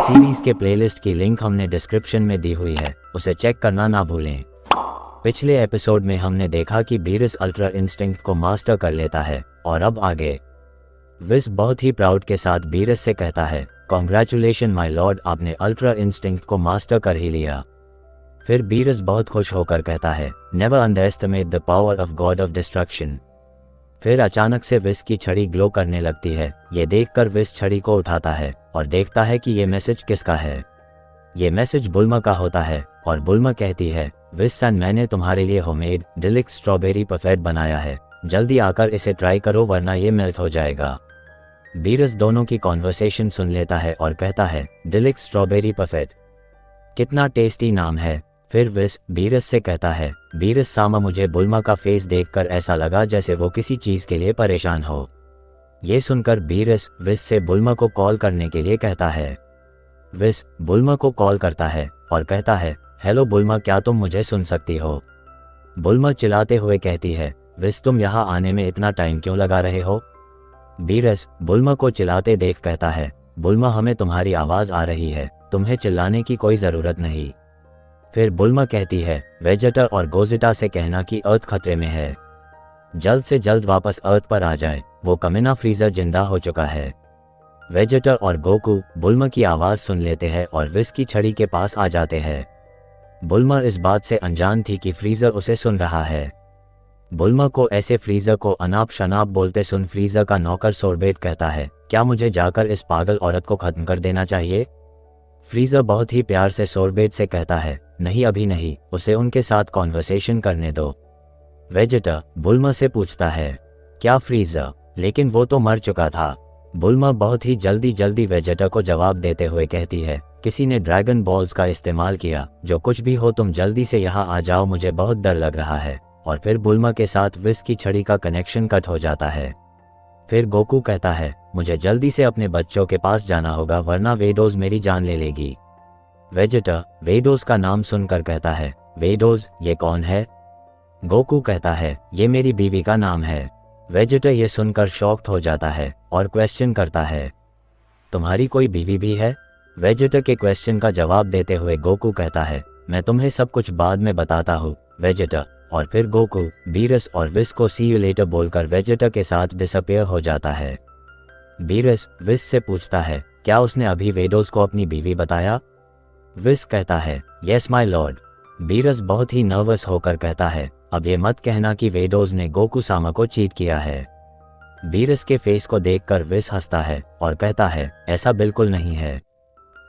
Series के playlist की link हमने डिस्क्रिप्शन में दी हुई है, उसे चेक करना ना भूलें। पिछले एपिसोड में हमने देखा कि बीरस अल्ट्रा इंस्टिंक्ट को मास्टर कर लेता है और अब आगे। विस बहुत ही प्राउड के साथ बीरस से कहता है, कॉन्ग्रेचुलेशन माय लॉर्ड, आपने अल्ट्रा इंस्टिंक्ट को मास्टर कर ही लिया। फिर बीरस बहुत खुश होकर कहता है, never underestimate the power of God of destruction. फिर अचानक से विस की छड़ी ग्लो करने लगती है। ये देखकर विस छड़ी को उठाता है और देखता है कि ये मैसेज किसका है। ये मैसेज बुल्मा का होता है और बुल्मा कहती है, विस सन, मैंने तुम्हारे लिए होममेड डिलिक्स स्ट्रॉबेरी पफेट बनाया है, जल्दी आकर इसे ट्राई करो वरना ये मेल्ट हो जाएगा। बीरस दोनों की कॉन्वर्सेशन सुन लेता है और कहता है, डिलिक्स स्ट्रॉबेरी पफेट, कितना टेस्टी नाम है। फिर विस बीरस से कहता है, बीरस सामा, मुझे बुल्मा का फेस देखकर ऐसा लगा जैसे वो किसी चीज के लिए परेशान हो। ये सुनकर बीरस विस से बुल्मा को कॉल करने के लिए कहता है। विस बुल्मा को कॉल करता है और कहता है, हेलो बुल्मा, क्या तुम मुझे सुन सकती हो? बुल्मा चिल्लाते हुए कहती है, विस तुम यहाँ आने में इतना टाइम क्यों लगा रहे हो? बीरस बुल्मा को चिल्लाते देख कहता है, बुल्मा, हमें तुम्हारी आवाज आ रही है, तुम्हें चिल्लाने की कोई जरूरत नहीं। फिर बुल्मा कहती है, वेजेटर और गोजिटा से कहना कि अर्थ खतरे में है, जल्द से जल्द वापस अर्थ पर आ जाए, वो कमीना फ्रीजर जिंदा हो चुका है। वेजेटर और गोकू बुल्मा की आवाज सुन लेते हैं और विस की छड़ी के पास आ जाते हैं। बुल्मा इस बात से अनजान थी कि फ्रीजर उसे सुन रहा है। बुल्मा को ऐसे फ्रीजर को अनाप शनाप बोलते सुन फ्रीजर का नौकर सोरबेट कहता है, क्या मुझे जाकर इस पागल औरत को खत्म कर देना चाहिए? फ्रीजर बहुत ही प्यार से सोरबेट से कहता है, नहीं अभी नहीं, उसे उनके साथ कॉन्वर्सेशन करने दो। वेजेटर बुल्मा से पूछता है, क्या फ्रीजर? लेकिन वो तो मर चुका था। बुल्मा बहुत ही जल्दी वेजेटर को जवाब देते हुए कहती है, किसी ने ड्रैगन बॉल्स का इस्तेमाल किया, जो कुछ भी हो तुम जल्दी से यहाँ आ जाओ, मुझे बहुत डर लग रहा है। और फिर बुल्मा के साथ विस की छड़ी का कनेक्शन कट हो जाता है। फिर गोकू कहता है, मुझे जल्दी से अपने बच्चों के पास जाना होगा वरना वेडोज मेरी जान ले लेगी। वेजेटर वेडोज का नाम सुनकर कहता है, वेडोज ये कौन है? गोकू कहता है, ये मेरी बीवी का नाम है। वेजेटर ये सुनकर शॉक्ड हो जाता है और क्वेश्चन करता है, तुम्हारी कोई बीवी भी है? वेजेटर के क्वेश्चन का जवाब देते हुए गोकू कहता है, मैं तुम्हें सब कुछ बाद में बताता हूँ वेजेटर। और फिर गोकू बीरस और विस को सी यू लेटर बोलकर वेजेटर के साथ डिसअपियर हो जाता है। बीरस विस से पूछता है, क्या उसने अभी वेडोज को अपनी बीवी बताया? विस कहता है, यस माय लॉर्ड। बीरस बहुत ही नर्वस होकर कहता है, अब ये मत कहना कि वेडोज ने गोकू सामा को चीट किया है। बीरस के फेस को देखकर विस हंसता है और कहता है, ऐसा बिल्कुल नहीं है।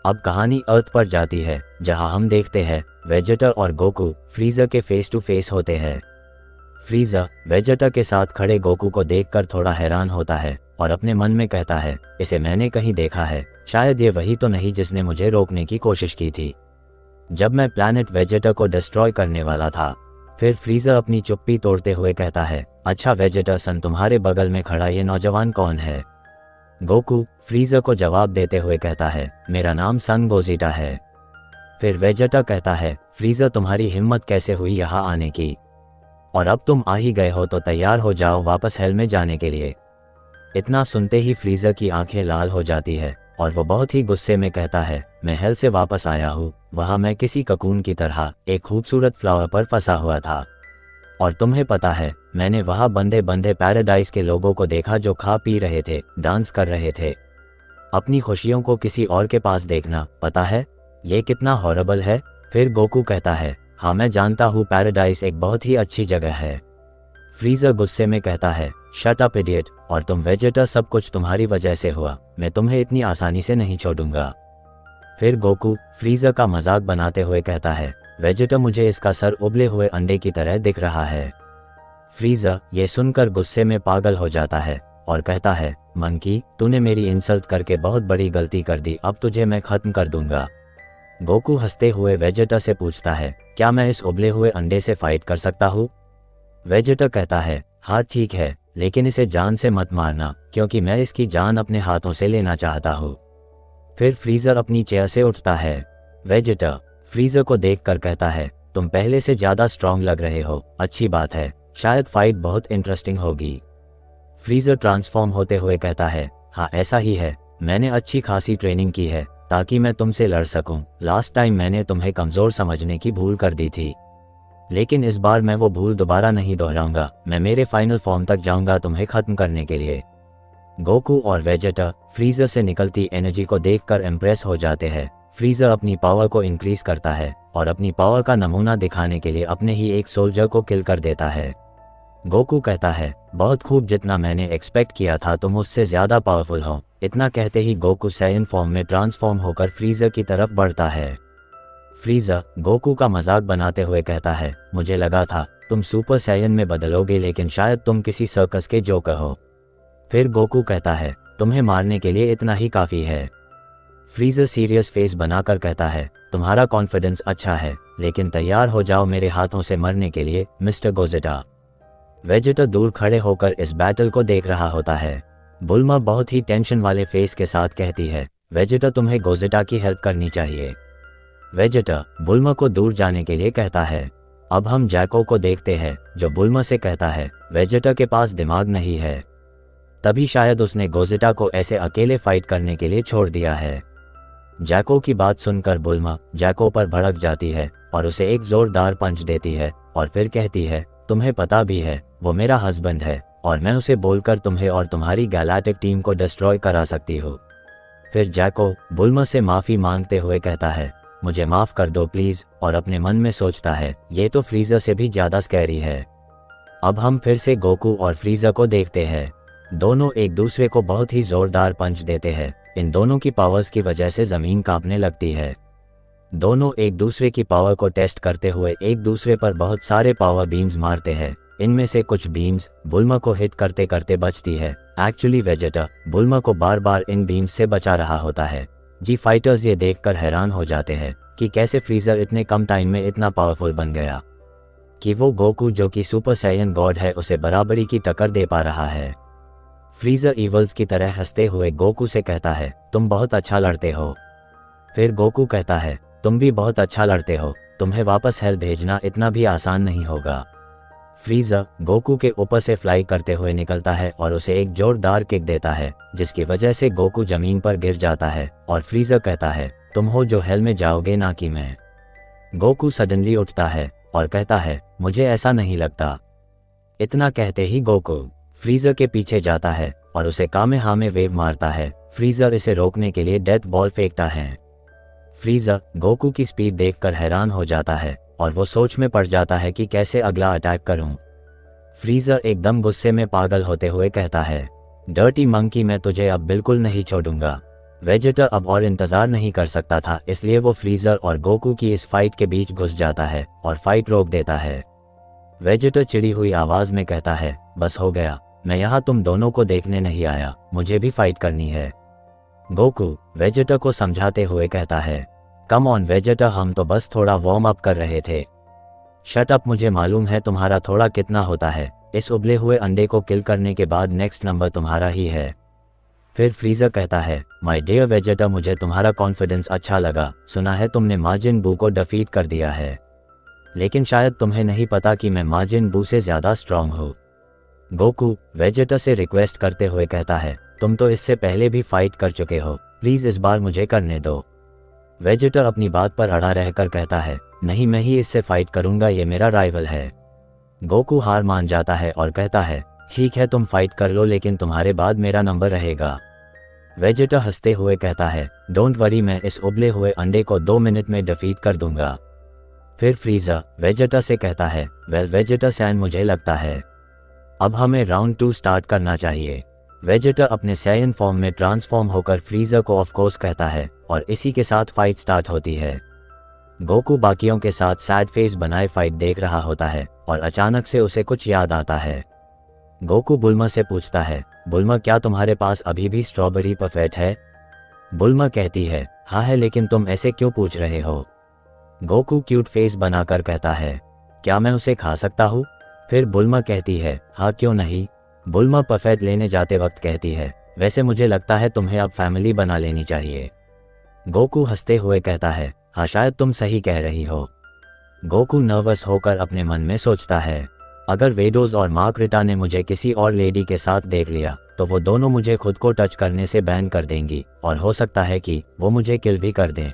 अब कहानी अर्थ पर जाती है, जहां हम देखते हैं वेजेटर और गोकू फ्रीजर के फेस टू फेस होते हैं। फ्रीजर वेजेटर के साथ खड़े गोकू को देखकर थोड़ा हैरान होता है और अपने मन में कहता है, इसे मैंने कहीं देखा है, शायद ये वही तो नहीं जिसने मुझे रोकने की कोशिश की थी जब मैं प्लैनेट वेजेटर को डिस्ट्रॉय करने वाला था। फिर फ्रीजर अपनी चुप्पी तोड़ते हुए कहता है, अच्छा वेजेटर सन, तुम्हारे बगल में खड़ा ये नौजवान कौन है? गोकू फ्रीजर को जवाब देते हुए कहता है, मेरा नाम सन गोजिटा है। फिर वेजेटर कहता है, फ्रीजर तुम्हारी हिम्मत कैसे हुई यहाँ आने की? और अब तुम आ ही गए हो तो तैयार हो जाओ वापस हेल में जाने के लिए। इतना सुनते ही फ्रीजर की आंखें लाल हो जाती है और वो बहुत ही गुस्से में कहता है, मैं हेल से वापस आया हूँ, वहाँ मैं किसी ककून की तरह एक खूबसूरत फ्लावर पर फंसा हुआ था। और तुम्हें पता है, मैंने वहाँ बंधे बंधे पैराडाइज के लोगों को देखा जो खा पी रहे थे, डांस कर रहे थे। अपनी खुशियों को किसी और के पास देखना, पता है ये कितना हॉरेबल है? फिर गोकू कहता है, हाँ मैं जानता हूँ, पैराडाइज एक बहुत ही अच्छी जगह है। फ्रीजर गुस्से में कहता है, शट अप इडियट, और तुम वेजेटर, सब कुछ तुम्हारी वजह से हुआ, मैं तुम्हें इतनी आसानी से नहीं छोड़ूंगा। फिर गोकू फ्रीजर का मजाक बनाते हुए कहता है, वेजेटर मुझे इसका सर उबले हुए अंडे की तरह दिख रहा है। फ्रीजर ये सुनकर गुस्से में पागल हो जाता है और कहता है, मंकी तूने मेरी इंसल्ट करके बहुत बड़ी गलती कर दी, अब तुझे मैं खत्म कर दूंगा। गोकू हंसते हुए वेजेटर से पूछता है, क्या मैं इस उबले हुए अंडे से फाइट कर सकता हूँ? वेजेटर कहता है, हाँ ठीक है, लेकिन इसे जान से मत मारना क्योंकि मैं इसकी जान अपने हाथों से लेना चाहता हूँ। फिर फ्रीजर अपनी चेयर से उठता है। वेजेटर फ्रीजर को देखकर कहता है, तुम पहले से ज्यादा स्ट्रांग लग रहे हो, अच्छी बात है, शायद फाइट बहुत इंटरेस्टिंग होगी। फ्रीजर ट्रांसफॉर्म होते हुए कहता है, हाँ ऐसा ही है, मैंने अच्छी खासी ट्रेनिंग की है, ताकि मैं तुमसे लड़ सकूं। लास्ट टाइम मैंने तुम्हें कमज़ोर समझने की भूल कर दी थी, लेकिन इस बार मैं वो भूल दोबारा नहीं दोहराऊंगा। मैं मेरे फाइनल फॉर्म तक जाऊंगा तुम्हें खत्म करने के लिए। गोकू और वेजेटा फ्रीजर से निकलती एनर्जी को देखकर इम्प्रेस हो जाते हैं। फ्रीजर अपनी पावर को इंक्रीज करता है और अपनी पावर का नमूना दिखाने के लिए अपने ही एक सोल्जर को किल कर देता है। गोकू कहता है, बहुत खूब, जितना मैंने एक्सपेक्ट किया था तुम उससे ज़्यादा पावरफुल हो। इतना कहते ही गोकू सायन फॉर्म में ट्रांसफॉर्म होकर फ्रीजर की तरफ बढ़ता है। फ्रीजर गोकू का मजाक बनाते हुए कहता है, मुझे लगा था तुम सुपर सायन में बदलोगे, लेकिन शायद तुम किसी सर्कस के जोकर हो। फिर गोकू कहता है, तुम्हें मारने के लिए इतना ही काफ़ी है। फ्रीजर सीरियस फेस बनाकर कहता है, तुम्हारा कॉन्फिडेंस अच्छा है, लेकिन तैयार हो जाओ मेरे हाथों से मरने के लिए मिस्टर गोजेटा। वेजेटा दूर खड़े होकर इस बैटल को देख रहा होता है। बुल्मा बहुत ही टेंशन वाले फेस के साथ कहती है, वेजेटा तुम्हें गोजेटा की हेल्प करनी चाहिए। वेजेटा बुल्मा को दूर जाने के लिए कहता है। अब हम जैको को देखते हैं, जो बुल्मा से कहता है, वेजेटा के पास दिमाग नहीं है, तभी शायद उसने गोजेटा को ऐसे अकेले फाइट करने के लिए छोड़ दिया है। जैको की बात सुनकर बुल्मा जैको पर भड़क जाती है और उसे एक जोरदार पंच देती है और फिर कहती है, तुम्हें पता भी है वो मेरा हस्बैंड है और मैं उसे बोलकर तुम्हें और तुम्हारी गैलेक्टिक टीम को डिस्ट्रॉय करा सकती हूँ। फिर जैको बुल्मा से माफ़ी मांगते हुए कहता है, मुझे माफ़ कर दो प्लीज़, और अपने मन में सोचता है, ये तो फ्रीजर से भी ज़्यादा स्कैरी है। अब हम फिर से गोकू और फ्रीजर को देखते हैं। दोनों एक दूसरे को बहुत ही जोरदार पंच देते हैं। इन दोनों की पावर्स की वजह से ज़मीन कांपने लगती है। दोनों एक दूसरे की पावर को टेस्ट करते हुए एक दूसरे पर बहुत सारे पावर बीम्स मारते हैं। इनमें से कुछ बीम्स बुल्मा को हिट करते करते बचती है। एक्चुअली वेजेटा बुल्मा को बार बार इन बीम्स से बचा रहा होता है। जी फाइटर्स ये देखकर हैरान हो जाते हैं कि कैसे फ्रीजर इतने कम टाइम में इतना पावरफुल बन गया कि वो गोकू, जो कि सुपर साइयन गॉड है, उसे बराबरी की टक्कर दे पा रहा है। फ्रीजर इवल्स की तरह हंसते हुए गोकू से कहता है, तुम बहुत अच्छा लड़ते हो। फिर गोकू कहता है, तुम भी बहुत अच्छा लड़ते हो, तुम्हें वापस हेल्प भेजना इतना भी आसान नहीं होगा। फ्रीजर गोकू के ऊपर से फ्लाई करते हुए निकलता है और उसे एक जोरदार किक देता है, जिसकी वजह से गोकू जमीन पर गिर जाता है और फ्रीजर कहता है, तुम हो जो हेल में जाओगे, ना कि मैं। गोकू सडनली उठता है और कहता है, मुझे ऐसा नहीं लगता। इतना कहते ही गोकू फ्रीजर के पीछे जाता है और उसे कामेहामे में वेव मारता है। फ्रीजर इसे रोकने के लिए डेथ बॉल फेंकता है। फ्रीजर गोकू की स्पीड देखकर हैरान हो जाता है और वो सोच में पड़ जाता है कि कैसे अगला अटैक करूं। फ्रीजर एकदम गुस्से में पागल होते हुए कहता है, डर्टी मंकी, मैं तुझे अब बिल्कुल नहीं छोड़ूंगा। वेजेटा अब और इंतजार नहीं कर सकता था, इसलिए वो फ्रीजर और गोकू की इस फाइट के बीच घुस जाता है और फाइट रोक देता है। वेजेटा चिड़ी हुई आवाज में कहता है, बस हो गया, मैं यहाँ तुम दोनों को देखने नहीं आया, मुझे भी फाइट करनी है। गोकू वेजेटा को समझाते हुए कहता है, कम ऑन वेजेटा, हम तो बस थोड़ा वार्म अप कर रहे थे। शट अप, मुझे मालूम है तुम्हारा थोड़ा कितना होता है। इस उबले हुए अंडे को किल करने के बाद नेक्स्ट नंबर तुम्हारा ही है। फिर फ्रीजर कहता है, माय डियर वेजेटा, मुझे तुम्हारा कॉन्फिडेंस अच्छा लगा। सुना है तुमने माजिन बू को डिफीट कर दिया है, लेकिन शायद तुम्हें नहीं पता कि मैं माजिन बू से ज़्यादा स्ट्रांग हूँ। गोकू वेजेटा से रिक्वेस्ट करते हुए कहता है, तुम तो इससे पहले भी फाइट कर चुके हो, प्लीज़ इस बार मुझे करने दो। वेजेटा अपनी बात पर अड़ा रहकर कहता है, नहीं, मैं ही इससे फाइट करूंगा, ये मेरा राइवल है। गोकू हार मान जाता है और कहता है, ठीक है तुम फाइट कर लो, लेकिन तुम्हारे बाद मेरा नंबर रहेगा। वेजेटा हंसते हुए कहता है, डोंट वरी, मैं इस उबले हुए अंडे को 2 मिनट में डिफीट कर दूंगा। फिर फ्रीजर वेजेटा से कहता है, वेल वेजेटा सैन, मुझे लगता है अब हमें राउंड 2 स्टार्ट करना चाहिए। वेजेटा अपने सायन फॉर्म में ट्रांसफॉर्म होकर फ्रीजर को ऑफ कोर्स कहता है और इसी के साथ फाइट स्टार्ट होती है। गोकू बाकियों के साथ सैड फेस बनाए फाइट देख रहा होता है और अचानक से उसे कुछ याद आता है। गोकू बुल्मा से पूछता है, बुल्मा, क्या तुम्हारे पास अभी भी स्ट्रॉबेरी परफेक्ट है? बुल्मा कहती है, हाँ है, लेकिन तुम ऐसे क्यों पूछ रहे हो? गोकू क्यूट फेस बनाकर कहता है, क्या मैं उसे खा सकता हूँ? फिर बुल्मा कहती है, हाँ क्यों नहीं। बुल्मा परफेक्ट लेने जाते वक्त कहती है, वैसे मुझे लगता है तुम्हें अब फैमिली बना लेनी चाहिए। गोकू हंसते हुए कहता है, हाँ शायद तुम सही कह रही हो। गोकू नर्वस होकर अपने मन में सोचता है, अगर वेडोज और मार्गरिटा ने मुझे किसी और लेडी के साथ देख लिया तो वो दोनों मुझे खुद को टच करने से बैन कर देंगी और हो सकता है कि वो मुझे किल भी कर दें।